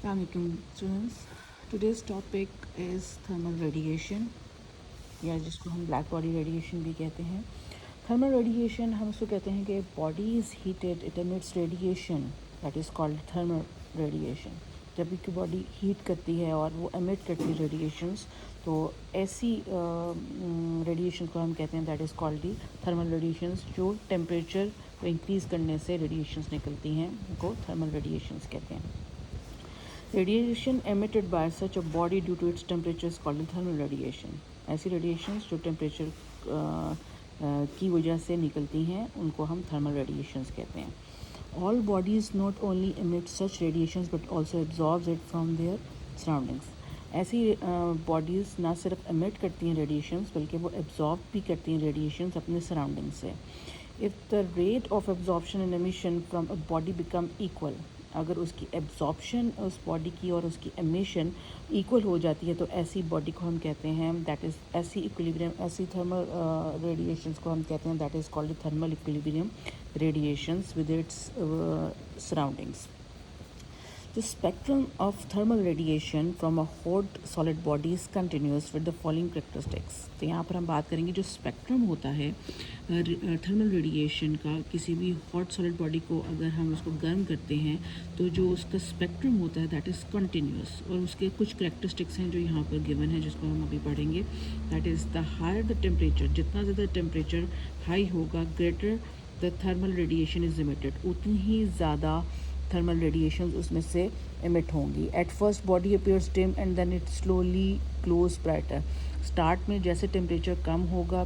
السلام علیکم students. Today's topic is thermal radiation یا جس کو ہم بلیک باڈی ریڈیشن بھی کہتے ہیں. تھرمل ریڈیشن ہم اس کو کہتے ہیں کہ body is heated it emits radiation that is called thermal radiation. جب بھی کہ باڈی ہیٹ کرتی ہے اور وہ ایمٹ کرتی ہے ریڈیشنس تو ایسی ریڈیشن کو ہم کہتے ہیں that is called the thermal radiations. جو ٹیمپریچر کو انکریز کرنے سے ریڈیشنس نکلتی ہیں ان کو تھرمل ریڈیشنس کہتے ہیں. Radiation emitted by such a body due to its temperature is called thermal radiation. ایسی ریڈیشنس جو ٹیمپریچر کی وجہ سے نکلتی ہیں ان کو ہم تھرمل ریڈیشنس کہتے ہیں. All bodies not only emit such radiations but also absorbs it from their surroundings. ایسی باڈیز نہ صرف emit کرتی ہیں ریڈیشنس بلکہ وہ absorb بھی کرتی ہیں ریڈیشنس اپنے سراؤنڈنگ سے. If the rate of absorption and emission from a body become equal, اگر اس کی ایبزارپشن اس باڈی کی اور اس کی امیشن ایکول ہو جاتی ہے تو ایسی باڈی کو ہم کہتے ہیں دیٹ از ایسی ایکولیبریم. ایسی تھرمل ریڈیشنس کو ہم کہتے ہیں that is called thermal equilibrium radiations with its surroundings. The spectrum of thermal radiation from a hot solid body is continuous with the following characteristics. تو یہاں پر ہم بات کریں گے جو اسپیکٹرم ہوتا ہے تھرمل ریڈیشن کا. کسی بھی ہاٹ سالڈ باڈی کو اگر ہم اس کو گرم کرتے ہیں تو جو اس کا اسپیکٹرم ہوتا ہے دیٹ از کنٹینیوس اور اس کے کچھ کریکٹرسٹکس ہیں جو یہاں پر گیون ہے جس کو ہم ابھی پڑھیں گے. That is the higher the temperature, جتنا زیادہ ٹیمپریچر ہائی ہوگا greater the thermal radiation is emitted, اتنی ہی زیادہ تھرمل ریڈیشنز اس میں سے ایمٹ ہوں گی. At first body appears dim and then it slowly glows brighter. Start میں جیسے ٹیمپریچر کم ہوگا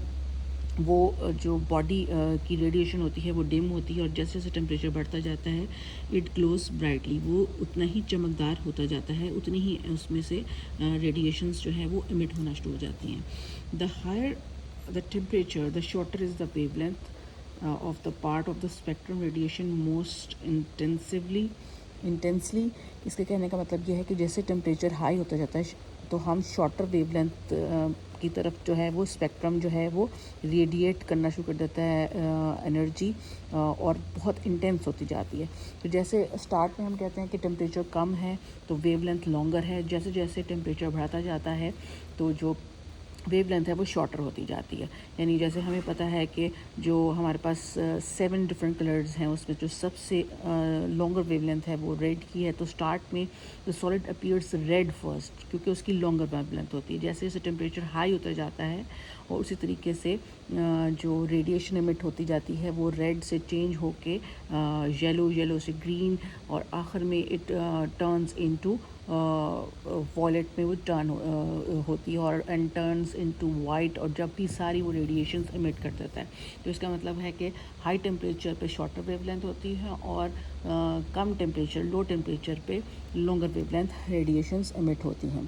وہ جو باڈی کی ریڈیشن ہوتی ہے وہ ڈم ہوتی ہے اور جیسے جیسے ٹیمپریچر بڑھتا جاتا ہے اٹ گلوز برائٹلی, وہ اتنا ہی چمکدار ہوتا جاتا ہے, اتنی ہی اس میں سے ریڈیشنز جو ہے وہ ایمٹ ہونا شروع ہو جاتی ہیں. The higher the temperature the shorter is the wavelength of the part of the spectrum radiation most intensely. اس کے کہنے کا مطلب یہ ہے کہ جیسے ٹیمپریچر ہائی ہوتا جاتا ہے تو ہم شارٹر ویو لینتھ کی طرف جو ہے وہ اسپیکٹرم جو ہے وہ ریڈیٹ کرنا شروع کر دیتا ہے انرجی اور بہت انٹینس ہوتی جاتی ہے. تو جیسے اسٹارٹ میں ہم کہتے ہیں کہ ٹیمپریچر کم ہے تو ویو لینتھ لانگر ہے, جیسے جیسے ٹیمپریچر بڑھتا جاتا ہے تو جو ویو لینتھ ہے وہ شارٹر ہوتی جاتی ہے. یعنی جیسے ہمیں پتہ ہے کہ جو ہمارے پاس 7 ڈفرینٹ کلرز ہیں اس میں جو سب سے لانگر ویو لینتھ ہے وہ ریڈ کی ہے. تو اسٹارٹ میں the solid appears red first کیونکہ اس کی لانگر ویو لینتھ ہوتی ہے. جیسے جیسے ٹیمپریچر ہائی ہوتا جاتا ہے اور اسی طریقے سے جو ریڈیشن ایمٹ ہوتی جاتی ہے وہ ریڈ سے چینج ہو کے یلو سے گرین اور آخر میں اٹ ٹرنز انٹو وائلٹ میں وہ ٹرن ہوتی ہے اور اینڈ ٹرنز انٹو وائٹ, اور جب بھی ساری وہ ریڈیشنز ایمٹ کر دیتا ہے. تو اس کا مطلب ہے کہ ہائی ٹیمپریچر پہ شارٹر ویو لینتھ ہوتی ہے اور کم ٹیمپریچر لو ٹیمپریچر پہ لانگر ویو لینتھ ریڈیشنز ایمٹ ہوتی ہیں.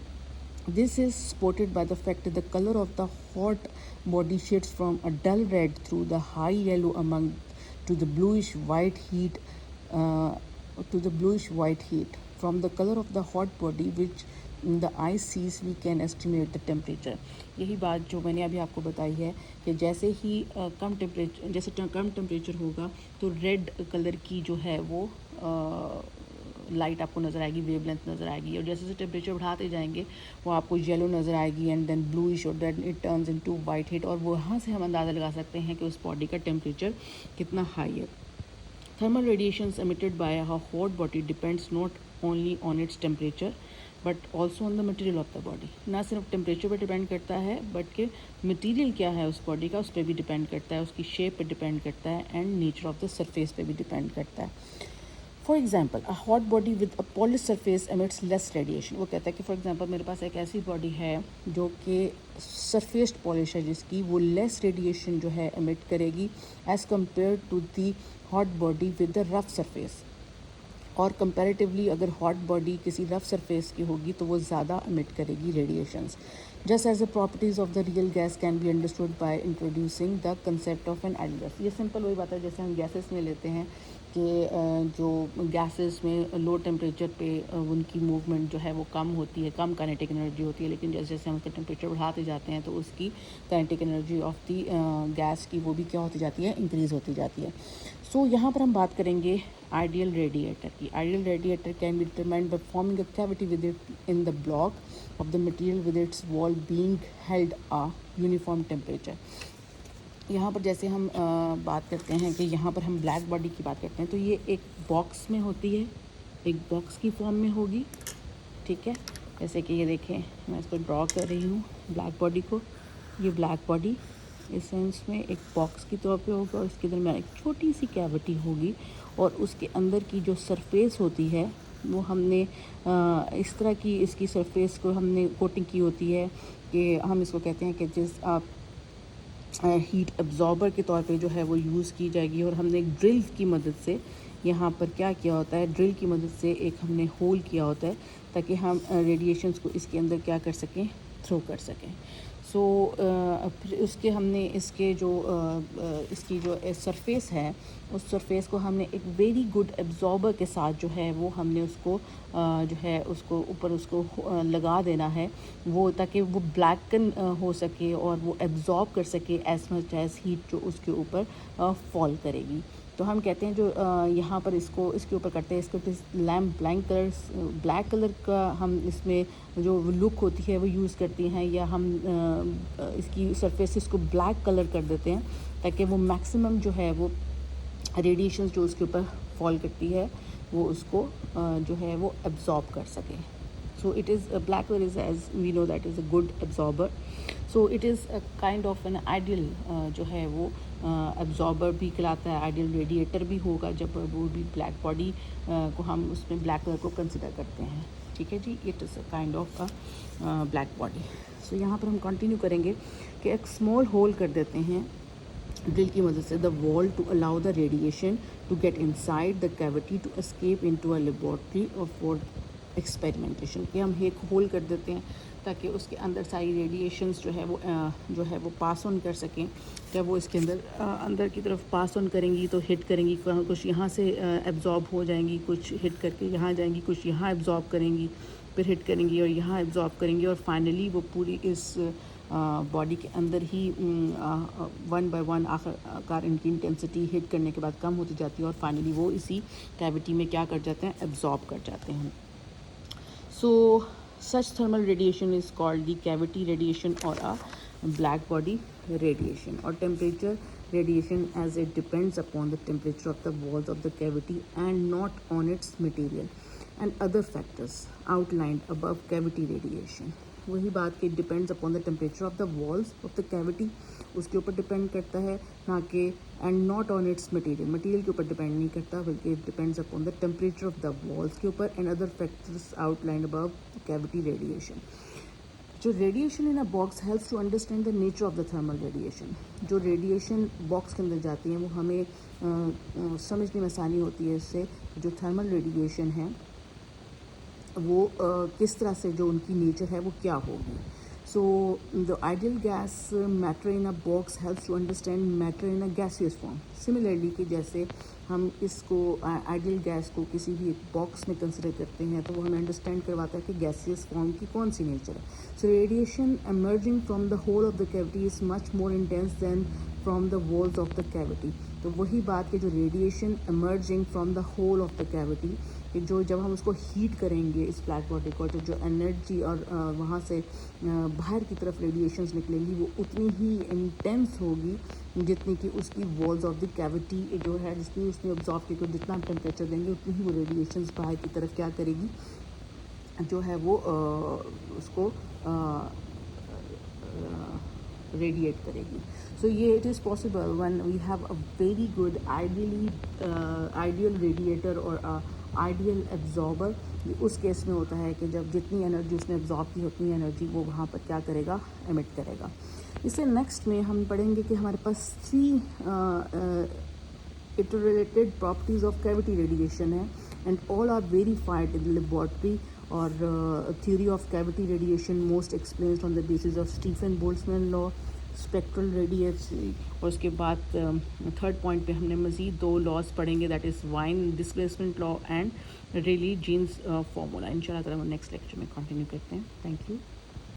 This is supported by the fact that the color of the hot body shifts from a dull red through the high yellow among to the bluish white heat From the color of the hot body which the eye sees we can estimate the temperature. یہی بات جو میں نے ابھی آپ کو بتائی ہے کہ جیسے ہی کم ٹیمپریچر ہوگا تو ریڈ کلر کی جو ہے وہ لائٹ آپ کو نظر آئے گی, ویو لینتھ نظر آئے گی, اور جیسے جیسے ٹیمپریچر بڑھاتے جائیں گے وہ آپ کو یلو نظر آئے گی اینڈ دین بلوئش اور then it turns into white heat, اور وہاں سے ہم اندازہ لگا سکتے ہیں کہ اس باڈی کا ٹیمپریچر کتنا ہائی ہے. Thermal radiations emitted by a hot body depends not only on its temperature but also on the material of the body. نہ صرف ٹیمپریچر پہ ڈپینڈ کرتا ہے بٹ کہ مٹیریل کیا ہے اس باڈی کا اس پہ بھی ڈپینڈ کرتا ہے, اس کی شیپ پہ ڈپینڈ کرتا ہے and nature of the surface پہ بھی ڈپینڈ کرتا ہے. For example a hot body with a polished surface emits less radiation. وہ کہتا ہے کہ فار ایگزامپل میرے پاس ایک ایسی باڈی ہے جو کہ سرفیس پالش ہے جس کی, وہ لیس ریڈیشن جو ہے emit کرے گی as compare to the hot body with the rough surface, اور کمپیریٹیولی اگر ہاٹ باڈی کسی رف سرفیس کی ہوگی تو وہ زیادہ emit کرے گی radiations. Just as the properties of the real gas can be understood by introducing the concept of an ideal gas. یہ سمپل وہی بات ہے جیسے ہم گیسز میں لیتے ہیں کہ جو گیسز میں لو ٹیمپریچر پہ ان کی موومنٹ جو ہے وہ کم ہوتی ہے, کم کائنیٹک انرجی ہوتی ہے, لیکن جیسے جیسے ہم اس کا ٹیمپریچر بڑھاتے جاتے ہیں تو اس کی kinetic energy of the gas کی وہ بھی کیا ہوتی جاتی ہے, انکریز ہوتی جاتی ہے. سو یہاں پر ہم بات کریں گے آئیڈیل ریڈیٹر کی. Ideal radiator can be determined by forming a cavity with it in the block of the material with its wall being held a uniform temperature. یہاں پر جیسے ہم بات کرتے ہیں کہ یہاں پر ہم بلیک باڈی کی بات کرتے ہیں تو یہ ایک باکس میں ہوتی ہے, ایک باکس کی فارم میں ہوگی, ٹھیک ہے. جیسے کہ یہ دیکھیں میں اس کو ڈرا کر رہی ہوں بلیک باڈی کو. یہ بلیک باڈی اس سینس میں ایک باکس کی طور پہ ہوگا, اور اس کے درمیان ایک چھوٹی سی کیوٹی ہوگی, اور اس کے اندر کی جو سرفیس ہوتی ہے وہ ہم نے اس طرح کی اس کی سرفیس کو ہم نے کوٹنگ کی ہوتی ہے کہ ہم اس کو کہتے ہیں کہ جس ہیٹ ایبزاربر کے طور پہ جو ہے وہ یوز کی جائے گی. اور ہم نے ایک ڈرل کی مدد سے یہاں پر کیا کیا ہوتا ہے, ڈرل کی مدد سے ایک ہم نے ہول کیا ہوتا ہے تاکہ ہم ریڈیشنز کو اس کے اندر کیا کر سکیں, تھرو کر سکیں. سو پھر اس کے ہم نے اس کے جو اس کی جو سرفیس ہے اس سرفیس کو ہم نے ایک ویری گڈ ایبزاربر کے ساتھ جو ہے وہ ہم نے اس کو جو ہے اس کو اوپر اس کو لگا دینا ہے وہ, تاکہ وہ بلیکن ہو سکے اور وہ ایبزارب کر سکے ایز مچ ایز ہیٹ جو اس کے اوپر فال کرے گی. تو ہم کہتے ہیں جو یہاں پر اس کو اس کے اوپر کرتے ہیں اس کو لیمپ بلیک کلر کا ہم اس میں جو لک ہوتی ہے وہ یوز کرتی ہیں, یا ہم اس کی سرفیسز کو بلیک کلر کر دیتے ہیں تاکہ وہ میکسیمم جو ہے وہ ریڈیشنز جو اس کے اوپر فال کرتی ہے وہ اس کو جو ہے وہ ایبزارب کر سکے. So it is black color is, as we know, that is a good absorber. So it is a kind of an ideal جو ہے وہ ایبزاربر بھی کہلاتا ہے, آئیڈیل ریڈیٹر بھی ہوگا جب وہ بھی بلیک باڈی کو ہم اس میں بلیک کلر کو کنسیڈر کرتے ہیں, ٹھیک ہے جی. It is a kind of black body. So یہاں پر ہم کنٹینیو کریں گے کہ ایک اسمال ہول کر دیتے ہیں ڈرل کی مدد سے, the wall to allow the radiation to get inside the cavity to escape into a laboratory اور فور ایکسپیریمنٹیشن. کہ ہم ایک ہول کر دیتے ہیں تاکہ اس کے اندر ساری ریڈیشنز جو ہے وہ پاس آن کر سکیں. جب وہ اس کے اندر کی طرف پاس آن کریں گی تو ہٹ کریں گی, کچھ یہاں سے ایبزارب ہو جائیں گی, کچھ ہٹ کر کے یہاں جائیں گی, کچھ یہاں ایبزارب کریں گی, پھر ہٹ کریں گی اور یہاں ایبزارب کریں گی, اور فائنلی وہ پوری اس باڈی کے اندر ہی ون بائی ون آخر ان کی انٹینسٹی ہٹ کرنے کے بعد کم ہوتی جاتی ہے, اور فائنلی وہ اسی کیوٹی میں کیا کر جاتے ہیں, ایبزارب کر جاتے ہیں. So such thermal radiation is called the cavity radiation or a black body radiation, or temperature radiation, as it depends upon the temperature of the walls of the cavity and not on its material and other factors outlined above. Cavity radiation وہی بات کہ depends upon the temperature of the walls of the cavity, اس کے اوپر depend کرتا ہے, نہ کہ and not on its material کے اوپر ڈپینڈ نہیں کرتا, بلکہ it depends upon the temperature of the walls کے اوپر and other factors outlined above cavity radiation. جو radiation in a box helps to understand the nature of the thermal radiation. جو radiation box کے اندر جاتی ہیں وہ ہمیں سمجھنے میں آسانی ہوتی ہے اس سے جو تھرمل ریڈیشن ہے وہ کس طرح سے جو ان کی نیچر ہے وہ کیا ہوگی. So the ideal gas matter in a box helps to understand matter in a gases form. Similarly کہ جیسے ہم اس کو آئیڈیل گیس کو کسی بھی ایک باکس میں کنسیڈر کرتے ہیں تو وہ ہمیں انڈرسٹینڈ کرواتا ہے کہ گیسیس فارم کی کون سی نیچر ہے. So radiation emerging from the whole of the cavity is much more intense than from the walls of the cavity. تو وہی بات کہ جو radiation emerging from the whole of the cavity, کہ جو جب ہم اس کو ہیٹ کریں گے اس بلیک باڈی کو, تو جو انرجی اور وہاں سے باہر کی طرف ریڈیشنز نکلیں گی وہ اتنی ہی انٹینس ہوگی جتنی کہ اس کی والز آف دی کیوٹی جو ہے جتنی اس نے آبزارو کی, کو جتنا ہم ٹیمپریچر دیں گے اتنی ہی وہ ریڈیشنز باہر کی طرف کیا کرے گی, جو ہے وہ اس کو ریڈیٹ کرے گی. سو یہ it is possible when we have a very good ideal radiator اور آئیڈیل ایبزاربر. اس کیس میں ہوتا ہے کہ جب جتنی انرجی اس نے ایبزارب کی اتنی انرجی وہ وہاں پر کیا کرے گا, ایمٹ کرے گا. اس سے نیکسٹ میں ہم پڑھیں گے کہ ہمارے پاس 3 iterated properties of cavity radiation ہے, and all are verified in the laboratory. اور theory of cavity radiation most explained on the basis of Stephen Boltzmann law. Spectral radiancy, اور اس کے بعد تھرڈ پوائنٹ پہ ہم نے مزید 2 لاز پڑھیں گے، that is Wien displacement law and Rayleigh Jeans formula. ان شاء اللہ تعالیٰ نیکسٹ لیکچر میں کنٹینیو کرتے ہیں. Thank you.